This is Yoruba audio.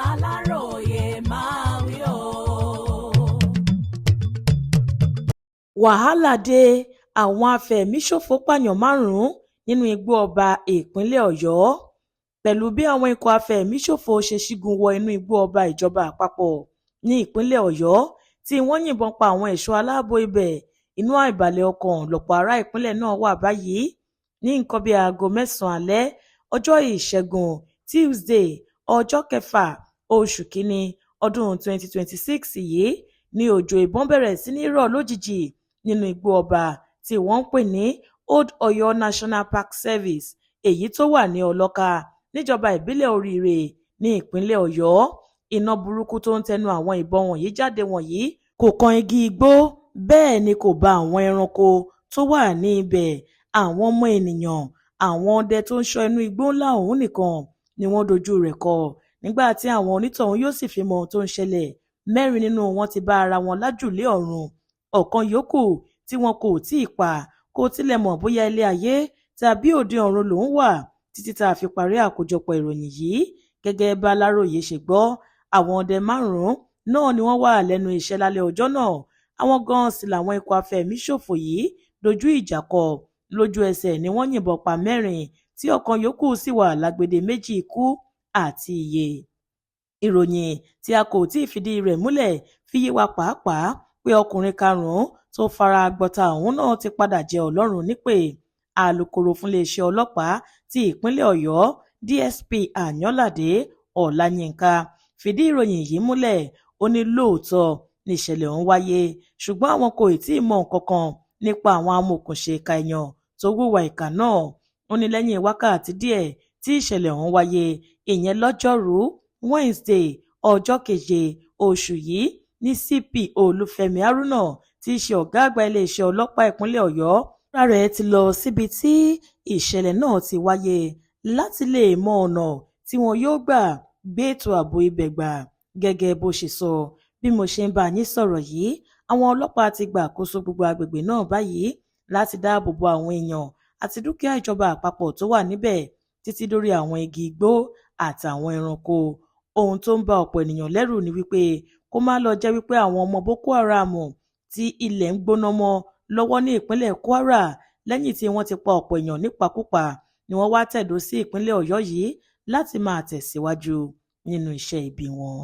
Aláròyé máa wí o. Wàhálà dé, àwọn afẹ̀míṣòfò pààyàn 5 nínú igbó ọba ìpínlẹ̀ Ọ̀yọ́. Pẹ̀lú bí àwọn ikọ̀ afẹ̀míṣòfò ṣe ṣígun wọ inú igbó ọba ìjọba àpapọ̀ ní ìpínlẹ̀ Ọ̀yọ́ tí wọ́n yìnbọn pa àwọn ẹ̀ṣọ́ aláàbò ibẹ̀, inú àìbalẹ̀ ọkàn lọ̀pọ̀ ará ìpínlẹ̀ náà wà báyìí. Ní nǹkan bíi aago 9 alẹ́ ọjọ́ Ìṣẹ́gun Tuesday ọjọ́ 6 oṣù Kínní ọdún 2026 yìí ni òjò ìbọn bẹ̀rẹ̀ sí ní rọ̀ lójijì nínú igbó ọba tí wọ́n ń pè ní Old Ọ̀yọ́ National Park Service, èyí tó wà ní Ọlọ́ka níjọba ìbílẹ̀ Oríire ní ìpínlẹ̀ Ọ̀yọ́. Iná burúkú tó ń tẹnu àwọn ìbọn wọ̀nyí jáde wọ̀nyí kò kan igi igbó, bẹ́ẹ̀ ni kò ba àwọn ẹranko tó wà ní ibẹ̀. Àwọn ọmọ ènìyàn, àwọn ọdẹ tó ń ṣọ́ inú igbó ńlá ọ̀hún nìkan ni wọ́n dojú rẹ̀ kọ. Nígbà tí àwọn onítọ̀hún yóò sì fi mọ ohun tó ń ṣẹlẹ̀, 4 nínú wọn ti bá ara wọn lájùlé ọ̀run. Ọ̀kan yòókù tí wọn kò tí ì pa kò tilẹ̀ mọ̀ bóyá ilé ayé tàbí òde ọ̀run lòún wà títí tá a fi parí àkójọpọ̀ ìròyìn yìí. Gẹ́gẹ́ bá Aláròyé ṣe gbọ́, àwọn ọdẹ 5 náà ni wọ́n wà lẹ́nu iṣẹ́ lálẹ́ ọjọ́ náà. Àwọn gan-an sì làwọn ikọ̀ afẹ̀míṣòfò yìí dojú ìjà kọ. Lójú ẹsẹ̀ ni wọ́n yìnbọn pa 4 tí ọ̀kan yòókù sì wà lágbèdè méjì ikú àti ìyè. Ìròyìn tí a kò tí ì fìdí rẹ̀ múlẹ̀ fi yé wa pàápàá pé ọkùnrin 5 tó fara gbọta ọ̀hún náà ti padà jẹ́ Ọlọ́run nípè. Alukoro fún iléeṣẹ́ ọlọ́pàá ti ìpínlẹ̀ Ọ̀yọ́ DSP Àyànládé Ọláyínká fìdí ìròyìn yìí múlẹ̀. Ó ní lóòótọ́ níṣẹ̀lẹ̀ ọ̀hún wáyé, ṣùgbọ́n àwọn kò tí ì mọ nǹkan kan nípa àwọn amòòkùnṣèkà èèyàn tó hùwà ìkà náà. Ó ní lẹ́yìn wákàtí díẹ̀ tí ìṣẹ̀lẹ̀ ọ̀hún wáyé, ìyẹn lọ́jọ́rú Wednesday ọjọ́ 7 oṣù yìí, ní CP Olúfẹ́mi Haruna tí í ṣe ọ̀gá àgbà iléeṣẹ́ ọlọ́pàá ìpínlẹ̀ Ọ̀yọ́ fúnra rẹ̀ ti lọ síbi tí ìṣẹ̀lẹ̀ náà ti wáyé láti lè mọ ọ̀nà tí wọn yóò gbà gbé ètò ààbò ibẹ̀ gbà. Gẹ́gẹ́ bó ṣe sọ, bí mo ṣe ń bá yín sọ̀rọ̀ yìí, àwọn ọlọ́pàá ti gba àkóso gbogbo agbègbè náà báyìí láti dáàbò bo àwọn èèyàn àti dúkìá ìjọba àpapọ̀ tó wà níbẹ̀ títí dórí àwọn igi igbó àtàwọn ẹranko. Ohun tó ń ba ọ̀pọ̀ ènìyàn lẹ́rù ni wípé kó má lọ jẹ́ wípé àwọn ọmọ Boko Haram tí ilẹ̀ ń gbóná mọ́ lọ́wọ́ ní ìpínlẹ̀ Kwara lẹ́yìn tí wọ́n ti pa ọ̀pọ̀ èèyàn nípakúpa ni wọ́n wá tẹ̀dó sí ìpínlẹ̀ Ọ̀yọ́ yìí láti máa tẹ̀síwájú nínú iṣẹ́ ibi wọn.